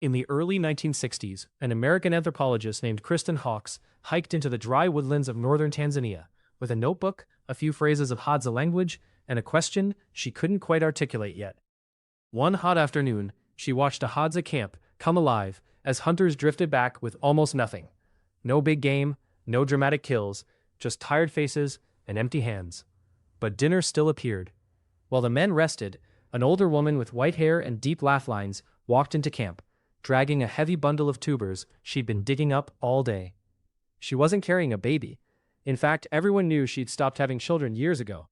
In the early 1960s, an American anthropologist named Kristen Hawkes hiked into the dry woodlands of northern Tanzania with a notebook, a few phrases of Hadza language, and a question she couldn't quite articulate yet. One hot afternoon, she watched a Hadza camp come alive as hunters drifted back with almost nothing. No big game, no dramatic kills, just tired faces and empty hands. But dinner still appeared. While the men rested, an older woman with white hair and deep laugh lines walked into camp, dragging a heavy bundle of tubers she'd been digging up all day. She wasn't carrying a baby. In fact, everyone knew she'd stopped having children years ago.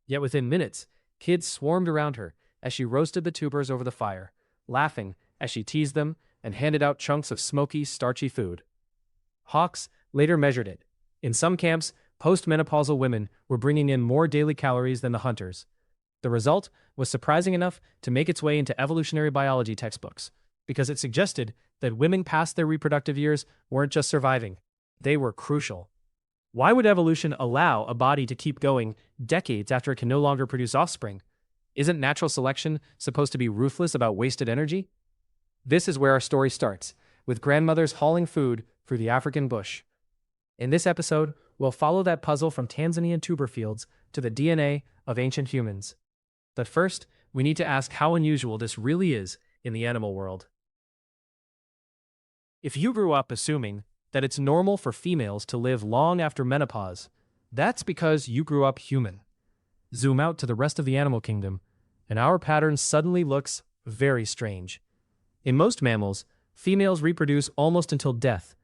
Yet within minutes, kids swarmed around her as she roasted the tubers over the fire, laughing as she teased them and handed out chunks of smoky, starchy food. Hawkes later measured it. In some camps, postmenopausal women were bringing in more daily calories than the hunters. The result was surprising enough to make its way into evolutionary biology textbooks, because it suggested that women past their reproductive years weren't just surviving, they were crucial. Why would evolution allow a body to keep going decades after it can no longer produce offspring? Isn't natural selection supposed to be ruthless about wasted energy? This is where our story starts, with grandmothers hauling food through the African bush. In this episode, we'll follow that puzzle from Tanzanian tuber fields to the DNA of ancient humans. But first, we need to ask how unusual this really is in the animal world. If you grew up assuming that it's normal for females to live long after menopause, that's because you grew up human. Zoom out to the rest of the animal kingdom, and our pattern suddenly looks very strange. In most mammals, females reproduce almost until death.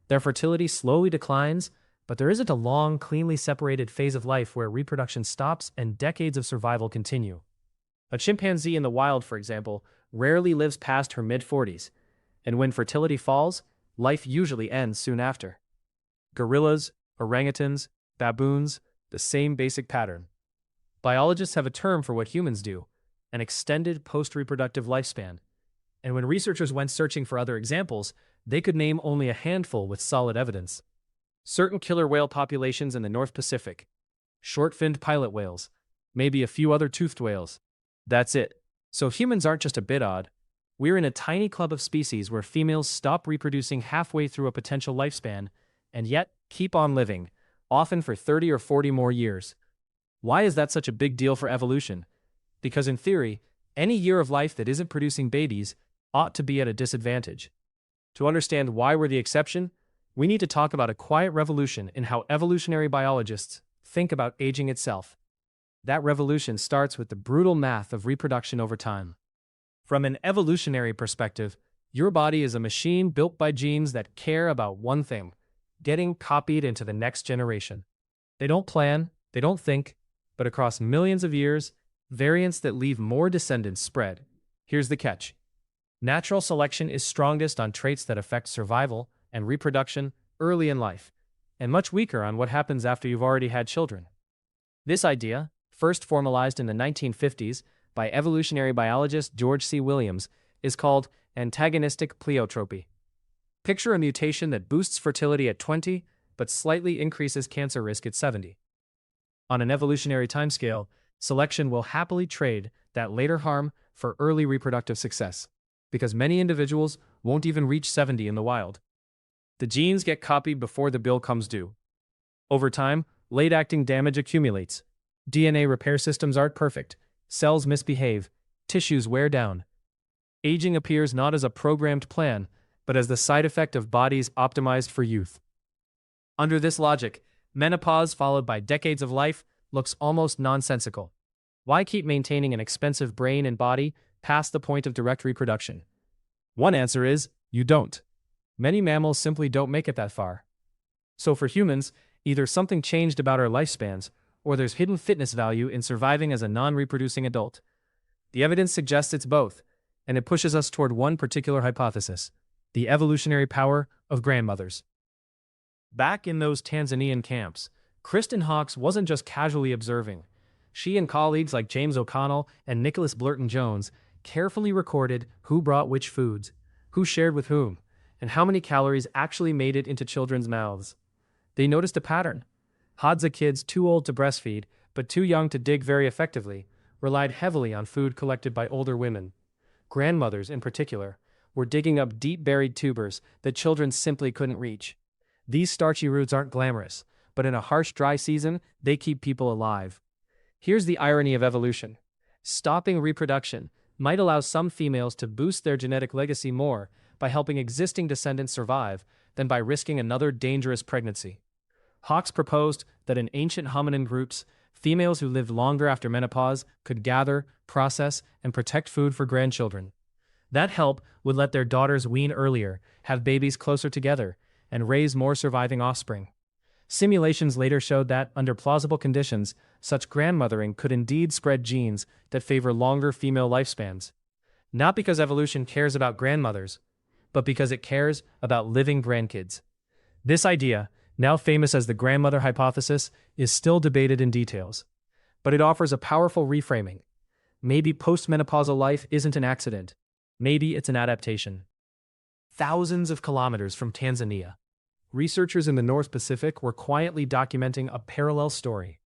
Their fertility slowly declines, but there isn't a long, cleanly separated phase of life where reproduction stops and decades of survival continue. A chimpanzee in the wild, for example, rarely lives past her mid-40s, and when fertility falls, life usually ends soon after. Gorillas, orangutans, baboons, the same basic pattern. Biologists have a term for what humans do, an extended post-reproductive lifespan. And when researchers went searching for other examples, they could name only a handful with solid evidence. Certain killer whale populations in the North Pacific, short-finned pilot whales, maybe a few other toothed whales. That's it. So humans aren't just a bit odd. We're in a tiny club of species where females stop reproducing halfway through a potential lifespan, and yet keep on living, often for 30 or 40 more years. Why is that such a big deal for evolution? Because in theory, any year of life that isn't producing babies ought to be at a disadvantage. To understand why we're the exception, we need to talk about a quiet revolution in how evolutionary biologists think about aging itself. That revolution starts with the brutal math of reproduction over time. From an evolutionary perspective, your body is a machine built by genes that care about one thing: getting copied into the next generation. They don't plan, they don't think, but across millions of years, variants that leave more descendants spread. Here's the catch. Natural selection is strongest on traits that affect survival and reproduction early in life, and much weaker on what happens after you've already had children. This idea, first formalized in the 1950s by evolutionary biologist George C. Williams, is called antagonistic pleiotropy. Picture a mutation that boosts fertility at 20, but slightly increases cancer risk at 70. On an evolutionary timescale, selection will happily trade that later harm for early reproductive success, because many individuals won't even reach 70 in the wild. The genes get copied before the bill comes due. Over time, late-acting damage accumulates. DNA repair systems aren't perfect, cells misbehave, tissues wear down. Aging appears not as a programmed plan, but as the side effect of bodies optimized for youth. Under this logic, menopause followed by decades of life looks almost nonsensical. Why keep maintaining an expensive brain and body past the point of direct reproduction? One answer is, you don't. Many mammals simply don't make it that far. So for humans, either something changed about our lifespans, or there's hidden fitness value in surviving as a non-reproducing adult. The evidence suggests it's both, and it pushes us toward one particular hypothesis: the evolutionary power of grandmothers. Back in those Tanzanian camps, Kristen Hawkes wasn't just casually observing. She and colleagues like James O'Connell and Nicholas Blurton-Jones carefully recorded who brought which foods, who shared with whom, and how many calories actually made it into children's mouths. They noticed a pattern. Hadza kids too old to breastfeed, but too young to dig very effectively, relied heavily on food collected by older women. Grandmothers, in particular, were digging up deep buried tubers that children simply couldn't reach. These starchy roots aren't glamorous, but in a harsh dry season, they keep people alive. Here's the irony of evolution. Stopping reproduction might allow some females to boost their genetic legacy more by helping existing descendants survive than by risking another dangerous pregnancy. Hawkes proposed that in ancient hominin groups, females who lived longer after menopause could gather, process, and protect food for grandchildren. That help would let their daughters wean earlier, have babies closer together, and raise more surviving offspring. Simulations later showed that, under plausible conditions, such grandmothering could indeed spread genes that favor longer female lifespans. Not because evolution cares about grandmothers, but because it cares about living grandkids. This idea, now famous as the grandmother hypothesis, is still debated in details. But it offers a powerful reframing. Maybe postmenopausal life isn't an accident. Maybe it's an adaptation. Thousands of kilometers from Tanzania, researchers in the North Pacific were quietly documenting a parallel story.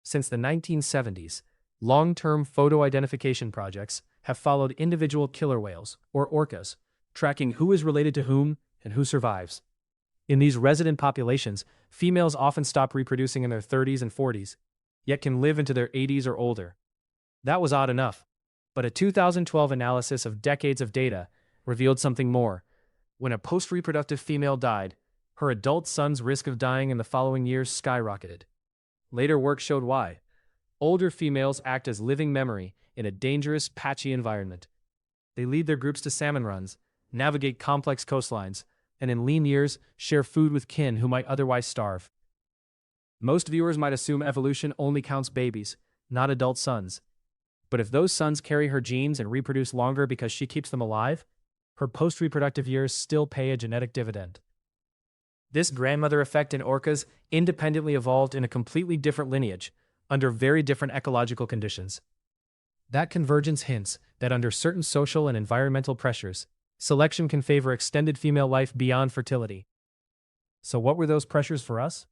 Since the 1970s, long-term photo identification projects have followed individual killer whales, or orcas, tracking who is related to whom and who survives. In these resident populations, females often stop reproducing in their 30s and 40s, yet can live into their 80s or older. That was odd enough, but a 2012 analysis of decades of data revealed something more. When a post-reproductive female died, her adult son's risk of dying in the following years skyrocketed. Later work showed why. Older females act as living memory in a dangerous, patchy environment. They lead their groups to salmon runs, navigate complex coastlines, and in lean years, share food with kin who might otherwise starve. Most viewers might assume evolution only counts babies, not adult sons. But if those sons carry her genes and reproduce longer because she keeps them alive, her post-reproductive years still pay a genetic dividend. This grandmother effect in orcas independently evolved in a completely different lineage, under very different ecological conditions. That convergence hints that under certain social and environmental pressures, selection can favor extended female life beyond fertility. So what were those pressures for us?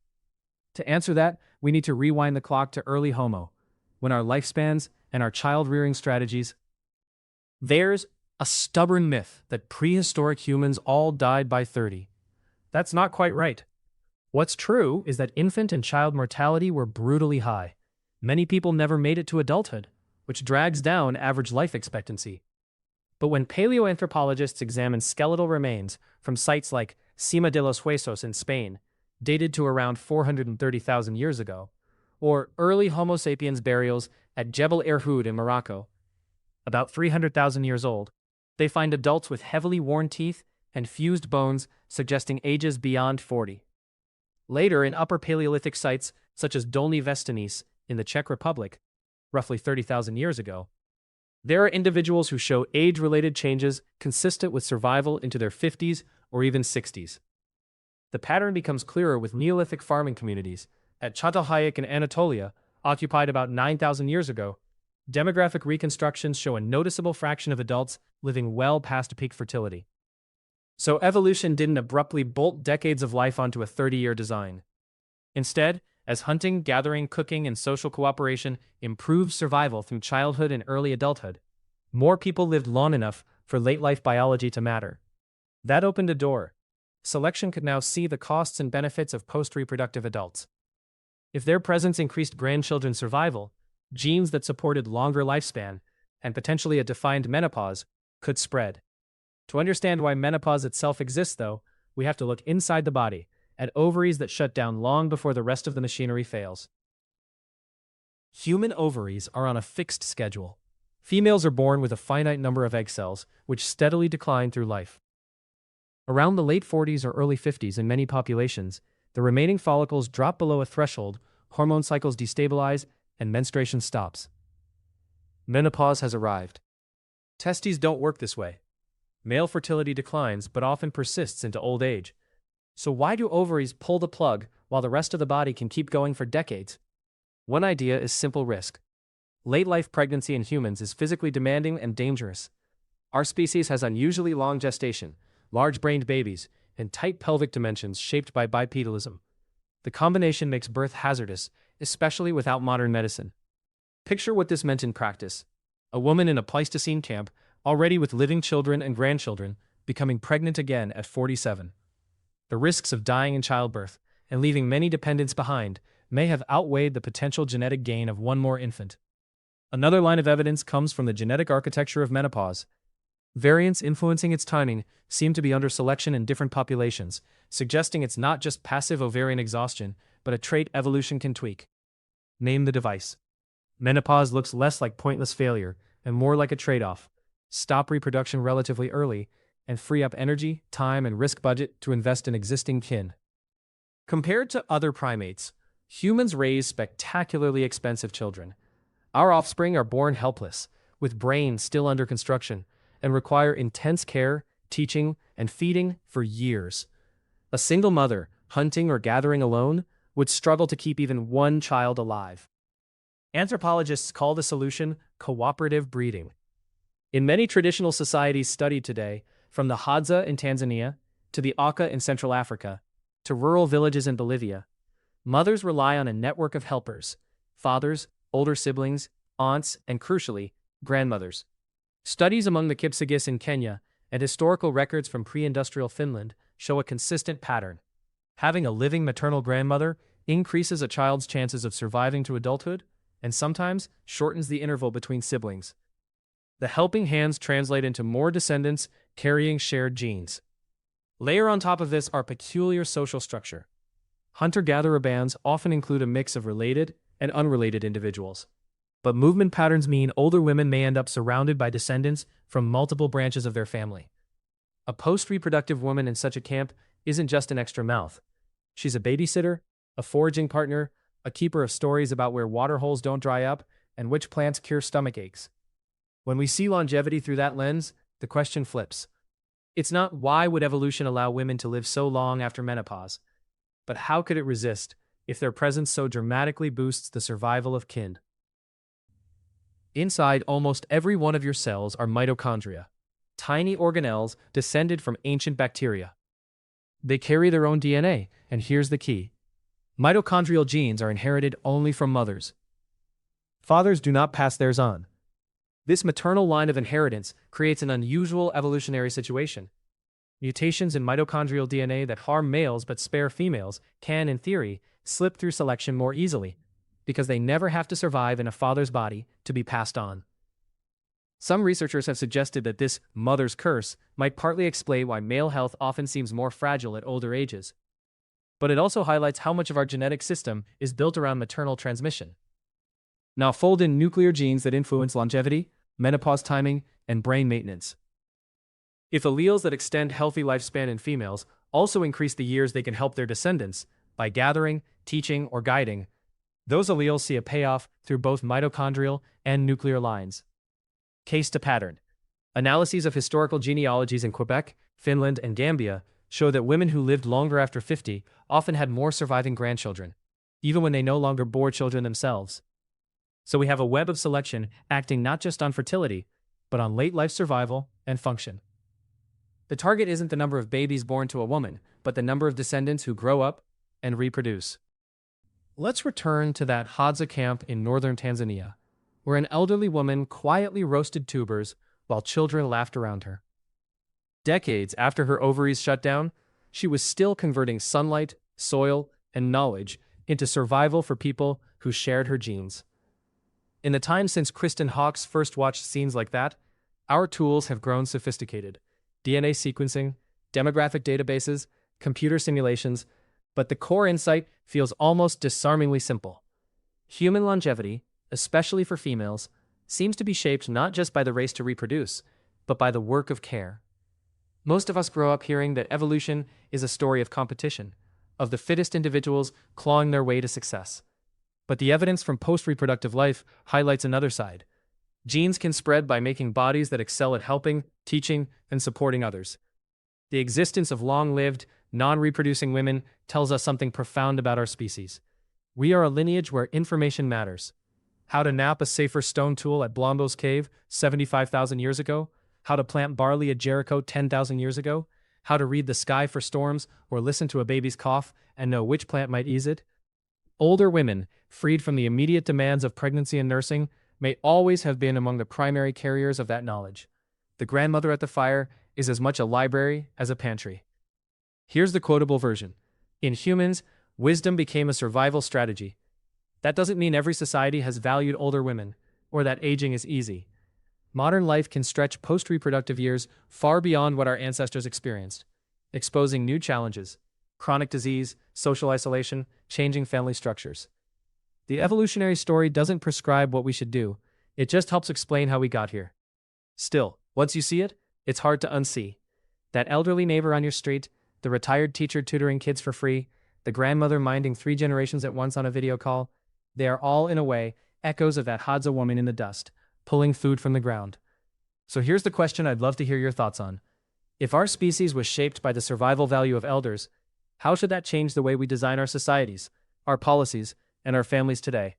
To answer that, we need to rewind the clock to early Homo, when our lifespans and our child-rearing strategies. There's a stubborn myth that prehistoric humans all died by 30. That's not quite right. What's true is that infant and child mortality were brutally high. Many people never made it to adulthood, which drags down average life expectancy. But when paleoanthropologists examine skeletal remains from sites like Cima de los Huesos in Spain, dated to around 430,000 years ago, or early Homo sapiens burials at Jebel Erhoud in Morocco, about 300,000 years old, they find adults with heavily worn teeth and fused bones suggesting ages beyond 40. Later, in Upper Paleolithic sites such as Dolní Věstonice in the Czech Republic, roughly 30,000 years ago, there are individuals who show age-related changes consistent with survival into their 50s or even 60s. The pattern becomes clearer with Neolithic farming communities at Çatalhöyük in Anatolia, occupied about 9,000 years ago. Demographic reconstructions show a noticeable fraction of adults living well past peak fertility. So evolution didn't abruptly bolt decades of life onto a 30-year design. Instead, as hunting, gathering, cooking, and social cooperation improved survival through childhood and early adulthood, more people lived long enough for late-life biology to matter. That opened a door. Selection could now see the costs and benefits of post-reproductive adults. If their presence increased grandchildren's survival, genes that supported longer lifespan, and potentially a defined menopause, could spread. To understand why menopause itself exists, though, we have to look inside the body, at ovaries that shut down long before the rest of the machinery fails. Human ovaries are on a fixed schedule. Females are born with a finite number of egg cells, which steadily decline through life. Around the late 40s or early 50s in many populations, the remaining follicles drop below a threshold, hormone cycles destabilize, and menstruation stops. Menopause has arrived. Testes don't work this way. Male fertility declines but often persists into old age. So why do ovaries pull the plug while the rest of the body can keep going for decades? One idea is simple risk. Late-life pregnancy in humans is physically demanding and dangerous. Our species has unusually long gestation, large-brained babies, and tight pelvic dimensions shaped by bipedalism. The combination makes birth hazardous, especially without modern medicine. Picture what this meant in practice. A woman in a Pleistocene camp, already with living children and grandchildren, becoming pregnant again at 47. The risks of dying in childbirth and leaving many dependents behind may have outweighed the potential genetic gain of one more infant. Another line of evidence comes from the genetic architecture of menopause. Variants influencing its timing seem to be under selection in different populations, suggesting it's not just passive ovarian exhaustion, but a trait evolution can tweak. Name the device. Menopause looks less like pointless failure and more like a trade-off. Stop reproduction relatively early and free up energy, time, and risk budget to invest in existing kin. Compared to other primates, humans raise spectacularly expensive children. Our offspring are born helpless, with brains still under construction, and require intense care, teaching, and feeding for years. A single mother, hunting or gathering alone, would struggle to keep even one child alive. Anthropologists call the solution cooperative breeding. In many traditional societies studied today, from the Hadza in Tanzania to the Aka in Central Africa to rural villages in Bolivia, mothers rely on a network of helpers: fathers, older siblings, aunts, and crucially, grandmothers. Studies among the Kipsigis in Kenya and historical records from pre-industrial Finland show a consistent pattern. Having a living maternal grandmother increases a child's chances of surviving to adulthood and sometimes shortens the interval between siblings. The helping hands translate into more descendants carrying shared genes. Layer on top of this our peculiar social structure. Hunter-gatherer bands often include a mix of related and unrelated individuals. But movement patterns mean older women may end up surrounded by descendants from multiple branches of their family. A post-reproductive woman in such a camp isn't just an extra mouth. She's a babysitter, a foraging partner, a keeper of stories about where water holes don't dry up and which plants cure stomach aches. When we see longevity through that lens, the question flips. It's not why would evolution allow women to live so long after menopause, but how could it resist if their presence so dramatically boosts the survival of kin? Inside almost every one of your cells are mitochondria, tiny organelles descended from ancient bacteria. They carry their own DNA, and here's the key. Mitochondrial genes are inherited only from mothers. Fathers do not pass theirs on. This maternal line of inheritance creates an unusual evolutionary situation. Mutations in mitochondrial DNA that harm males but spare females can, in theory, slip through selection more easily, because they never have to survive in a father's body to be passed on. Some researchers have suggested that this mother's curse might partly explain why male health often seems more fragile at older ages. But it also highlights how much of our genetic system is built around maternal transmission. Now fold in nuclear genes that influence longevity, menopause timing, and brain maintenance. If alleles that extend healthy lifespan in females also increase the years they can help their descendants by gathering, teaching, or guiding, those alleles see a payoff through both mitochondrial and nuclear lines. Case to pattern. Analyses of historical genealogies in Quebec, Finland, and Gambia show that women who lived longer after 50 often had more surviving grandchildren, even when they no longer bore children themselves. So we have a web of selection acting not just on fertility, but on late life survival and function. The target isn't the number of babies born to a woman, but the number of descendants who grow up and reproduce. Let's return to that Hadza camp in northern Tanzania, where an elderly woman quietly roasted tubers while children laughed around her. Decades after her ovaries shut down, she was still converting sunlight, soil, and knowledge into survival for people who shared her genes. In the time since Kristen Hawkes first watched scenes like that, our tools have grown sophisticated. DNA sequencing, demographic databases, computer simulations, but the core insight feels almost disarmingly simple. Human longevity, especially for females, seems to be shaped not just by the race to reproduce, but by the work of care. Most of us grow up hearing that evolution is a story of competition, of the fittest individuals clawing their way to success. But the evidence from post-reproductive life highlights another side. Genes can spread by making bodies that excel at helping, teaching, and supporting others. The existence of long-lived, non-reproducing women tells us something profound about our species. We are a lineage where information matters. How to nap a safer stone tool at Blondo's cave 75,000 years ago, how to plant barley at Jericho 10,000 years ago, how to read the sky for storms or listen to a baby's cough and know which plant might ease it. Older women, freed from the immediate demands of pregnancy and nursing, may always have been among the primary carriers of that knowledge. The grandmother at the fire is as much a library as a pantry. Here's the quotable version. In humans, wisdom became a survival strategy. That doesn't mean every society has valued older women, or that aging is easy. Modern life can stretch post-reproductive years far beyond what our ancestors experienced, exposing new challenges: chronic disease, social isolation, changing family structures. The evolutionary story doesn't prescribe what we should do, it just helps explain how we got here. Still, once you see it, it's hard to unsee. That elderly neighbor on your street, the retired teacher tutoring kids for free, the grandmother minding 3 generations at once on a video call, they are all, in a way, echoes of that Hadza woman in the dust, pulling food from the ground. So here's the question I'd love to hear your thoughts on. If our species was shaped by the survival value of elders, how should that change the way we design our societies, our policies, and our families today?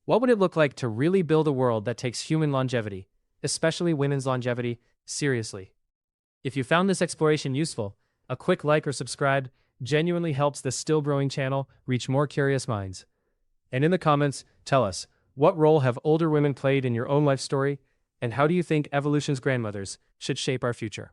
What would it look like to really build a world that takes human longevity, especially women's longevity, seriously? If you found this exploration useful, a quick like or subscribe genuinely helps this still-growing channel reach more curious minds. And in the comments, tell us, what role have older women played in your own life story, and how do you think evolution's grandmothers should shape our future?